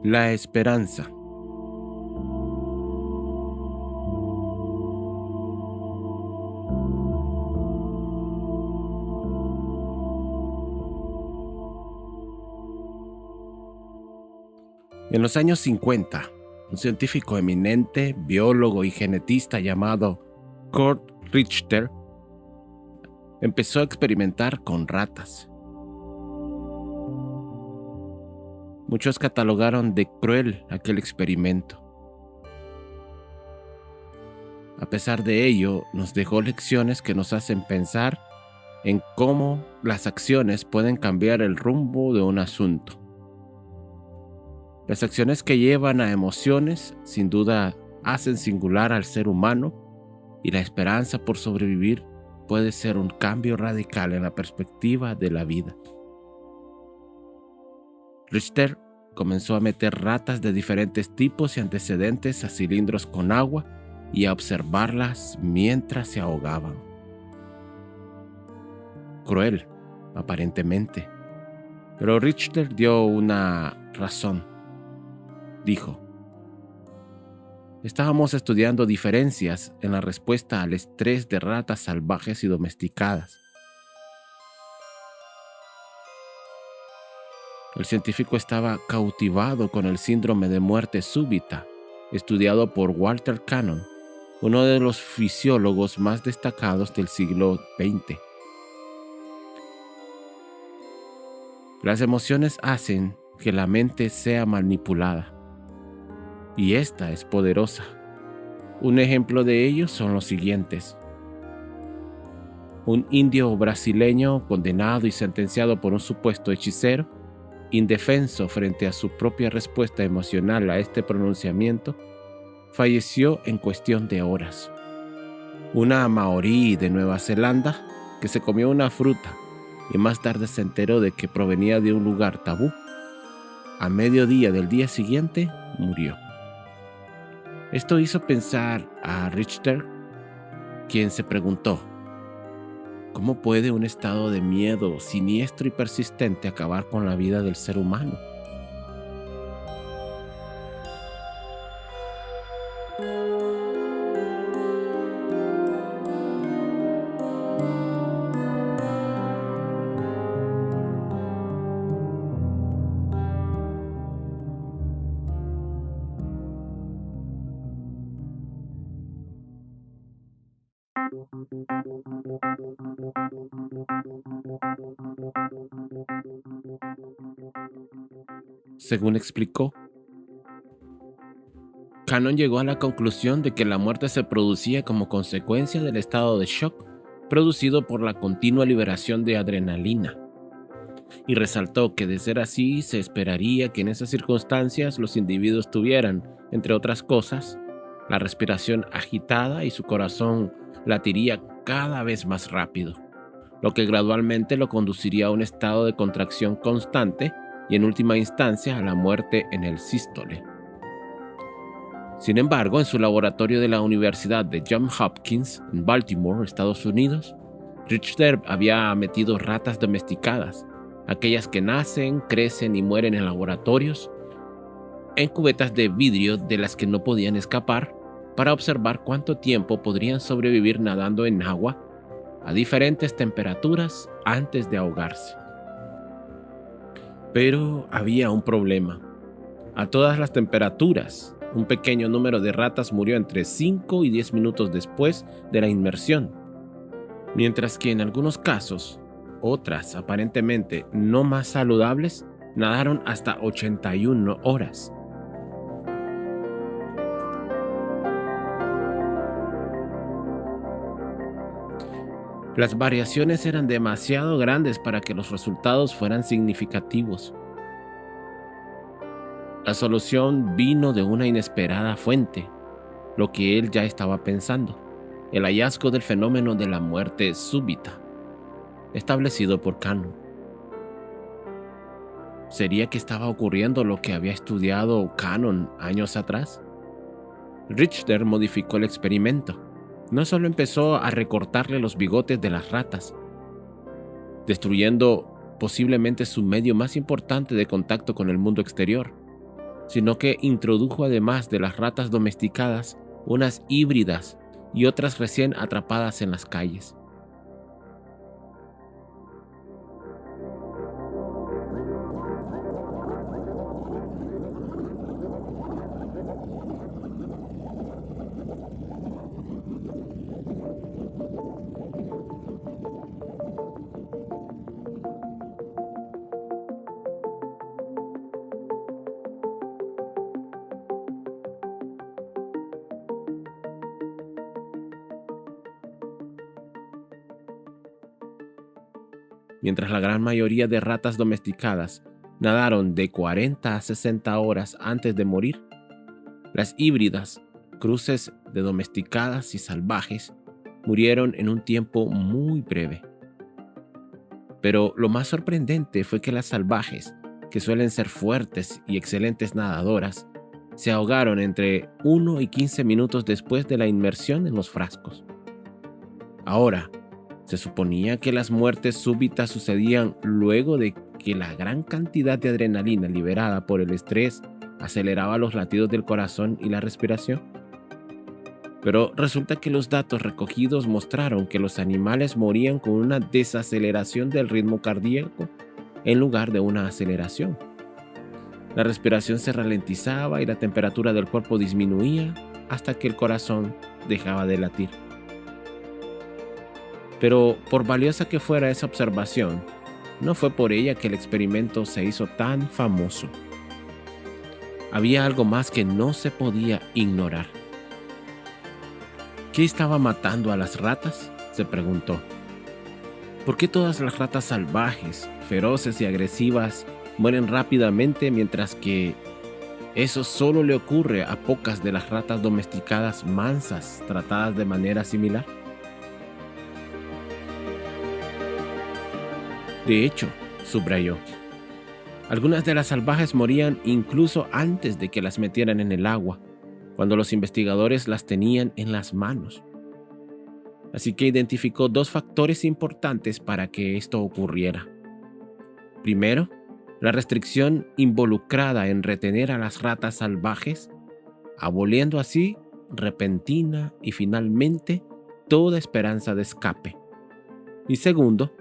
La esperanza. En los años 50, un científico eminente, biólogo y genetista llamado Kurt Richter empezó a experimentar con ratas. Muchos catalogaron de cruel aquel experimento. A pesar de ello, nos dejó lecciones que nos hacen pensar en cómo las acciones pueden cambiar el rumbo de un asunto. Las acciones que llevan a emociones, sin duda, hacen singular al ser humano, y la esperanza por sobrevivir puede ser un cambio radical en la perspectiva de la vida. Richter comenzó a meter ratas de diferentes tipos y antecedentes a cilindros con agua y a observarlas mientras se ahogaban. Cruel, aparentemente, pero Richter dio una razón. Dijo: estábamos estudiando diferencias en la respuesta al estrés de ratas salvajes y domesticadas. El científico estaba cautivado con el síndrome de muerte súbita, estudiado por Walter Cannon, uno de los fisiólogos más destacados del siglo XX. Las emociones hacen que la mente sea manipulada, y esta es poderosa. Un ejemplo de ello son los siguientes. Un indio brasileño condenado y sentenciado por un supuesto hechicero, indefenso frente a su propia respuesta emocional a este pronunciamiento, falleció en cuestión de horas. Una maorí de Nueva Zelanda que se comió una fruta y más tarde se enteró de que provenía de un lugar tabú, a mediodía del día siguiente murió. Esto hizo pensar a Richter, quien se preguntó: ¿cómo puede un estado de miedo siniestro y persistente acabar con la vida del ser humano? Según explicó, Cannon llegó a la conclusión de que la muerte se producía como consecuencia del estado de shock producido por la continua liberación de adrenalina, y resaltó que de ser así se esperaría que en esas circunstancias los individuos tuvieran, entre otras cosas, la respiración agitada y su corazón latiría cada vez más rápido, lo que gradualmente lo conduciría a un estado de contracción constante y en última instancia a la muerte en el sístole. Sin embargo, en su laboratorio de la Universidad de Johns Hopkins, en Baltimore, Estados Unidos, Richter había metido ratas domesticadas, aquellas que nacen, crecen y mueren en laboratorios, en cubetas de vidrio de las que no podían escapar, para observar cuánto tiempo podrían sobrevivir nadando en agua a diferentes temperaturas antes de ahogarse. Pero había un problema. A todas las temperaturas, un pequeño número de ratas murió entre 5 y 10 minutos después de la inmersión, mientras que en algunos casos, otras aparentemente no más saludables, nadaron hasta 81 horas. Las variaciones eran demasiado grandes para que los resultados fueran significativos. La solución vino de una inesperada fuente, lo que él ya estaba pensando: el hallazgo del fenómeno de la muerte súbita, establecido por Cannon. ¿Sería que estaba ocurriendo lo que había estudiado Cannon años atrás? Richter modificó el experimento. no solo empezó a recortarle los bigotes de las ratas, destruyendo posiblemente su medio más importante de contacto con el mundo exterior, sino que introdujo, además de las ratas domesticadas, unas híbridas y otras recién atrapadas en las calles. Mientras la gran mayoría de ratas domesticadas nadaron de 40 a 60 horas antes de morir, las híbridas, cruces de domesticadas y salvajes, murieron en un tiempo muy breve. Pero lo más sorprendente fue que las salvajes, que suelen ser fuertes y excelentes nadadoras, se ahogaron entre 1 y 15 minutos después de la inmersión en los frascos. Ahora, se suponía que las muertes súbitas sucedían luego de que la gran cantidad de adrenalina liberada por el estrés aceleraba los latidos del corazón y la respiración. Pero resulta que los datos recogidos mostraron que los animales morían con una desaceleración del ritmo cardíaco en lugar de una aceleración. La respiración se ralentizaba y la temperatura del cuerpo disminuía hasta que el corazón dejaba de latir. Pero por valiosa que fuera esa observación, no fue por ella que el experimento se hizo tan famoso. Había algo más que no se podía ignorar. ¿Qué estaba matando a las ratas?, se preguntó. ¿Por qué todas las ratas salvajes, feroces y agresivas mueren rápidamente mientras que eso solo le ocurre a pocas de las ratas domesticadas mansas tratadas de manera similar? De hecho, subrayó, algunas de las salvajes morían incluso antes de que las metieran en el agua, cuando los investigadores las tenían en las manos. Así que identificó dos factores importantes para que esto ocurriera. Primero, la restricción involucrada en retener a las ratas salvajes, aboliendo así, repentina y finalmente, toda esperanza de escape. Y segundo,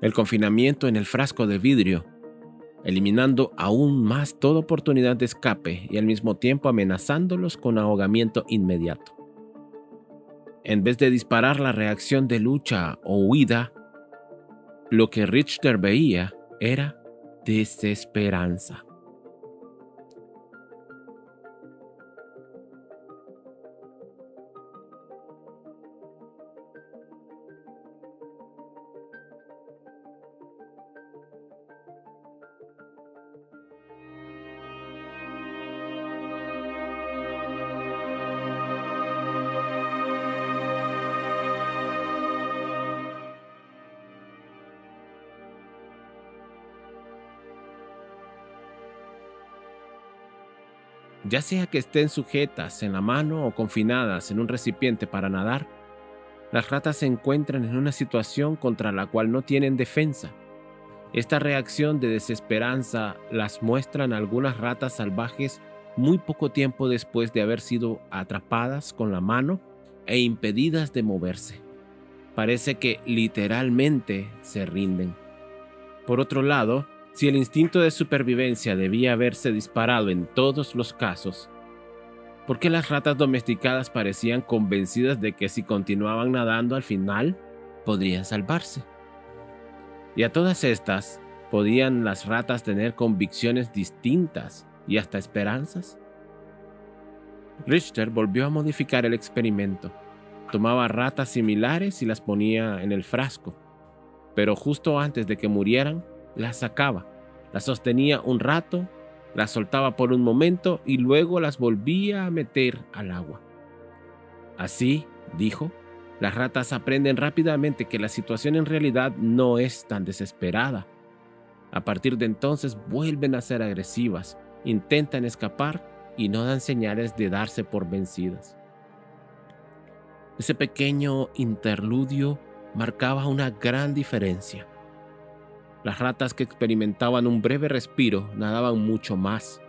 el confinamiento en el frasco de vidrio, eliminando aún más toda oportunidad de escape y al mismo tiempo amenazándolos con ahogamiento inmediato. En vez de disparar la reacción de lucha o huida, lo que Richter veía era desesperanza. Ya sea que estén sujetas en la mano o confinadas en un recipiente para nadar, las ratas se encuentran en una situación contra la cual no tienen defensa. Esta reacción de desesperanza las muestran algunas ratas salvajes muy poco tiempo después de haber sido atrapadas con la mano e impedidas de moverse. Parece que literalmente se rinden. Por otro lado, si el instinto de supervivencia debía haberse disparado en todos los casos, ¿por qué las ratas domesticadas parecían convencidas de que si continuaban nadando al final, podrían salvarse? Y a todas estas, ¿podían las ratas tener convicciones distintas y hasta esperanzas? Richter volvió a modificar el experimento. Tomaba ratas similares y las ponía en el frasco, pero justo antes de que murieran, las sacaba, las sostenía un rato, las soltaba por un momento y luego las volvía a meter al agua. Así, dijo, las ratas aprenden rápidamente que la situación en realidad no es tan desesperada. A partir de entonces vuelven a ser agresivas, intentan escapar y no dan señales de darse por vencidas. Ese pequeño interludio marcaba una gran diferencia. Las ratas que experimentaban un breve respiro nadaban mucho más,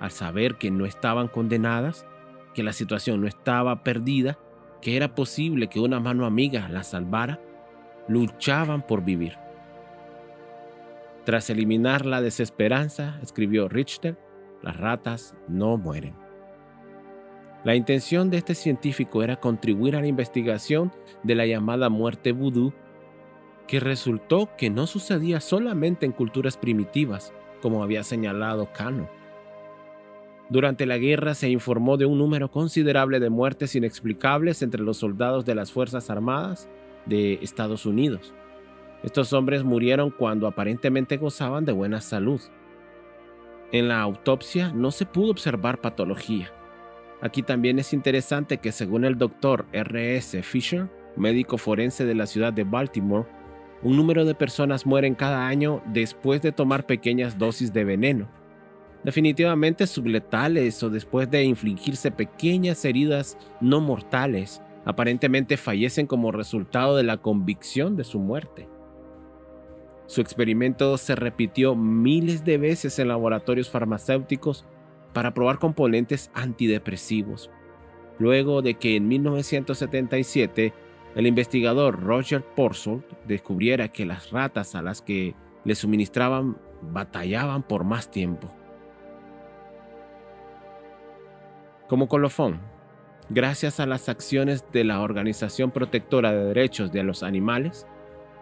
al saber que no estaban condenadas, que la situación no estaba perdida, que era posible que una mano amiga las salvara. Luchaban por vivir. Tras eliminar la desesperanza, escribió Richter, las ratas no mueren. La intención de este científico era contribuir a la investigación de la llamada muerte vudú, que resultó que no sucedía solamente en culturas primitivas, como había señalado Kano. Durante la guerra se informó de un número considerable de muertes inexplicables entre los soldados de las Fuerzas Armadas de Estados Unidos. Estos hombres murieron cuando aparentemente gozaban de buena salud. En la autopsia no se pudo observar patología. Aquí también es interesante que, según el doctor R.S. Fisher, médico forense de la ciudad de Baltimore, un número de personas mueren cada año después de tomar pequeñas dosis de veneno, definitivamente subletales o después de infligirse pequeñas heridas no mortales. Aparentemente fallecen como resultado de la convicción de su muerte. Su experimento se repitió miles de veces en laboratorios farmacéuticos para probar componentes antidepresivos. Luego de que en 1977 el investigador Roger Porsold descubriera que las ratas a las que le suministraban batallaban por más tiempo. Como colofón, gracias a las acciones de la Organización Protectora de Derechos de los Animales,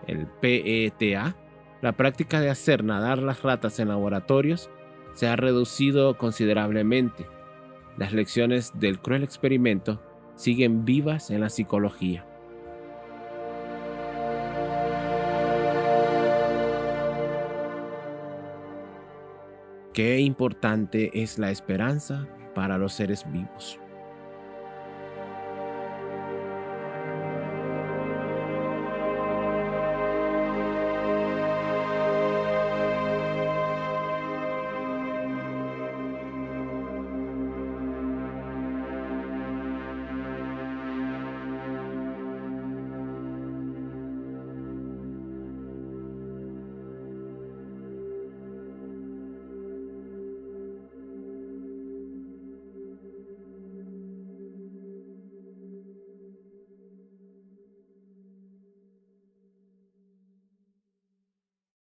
el PETA, la práctica de hacer nadar las ratas en laboratorios se ha reducido considerablemente. Las lecciones del cruel experimento siguen vivas en la psicología. Qué importante es la esperanza para los seres vivos.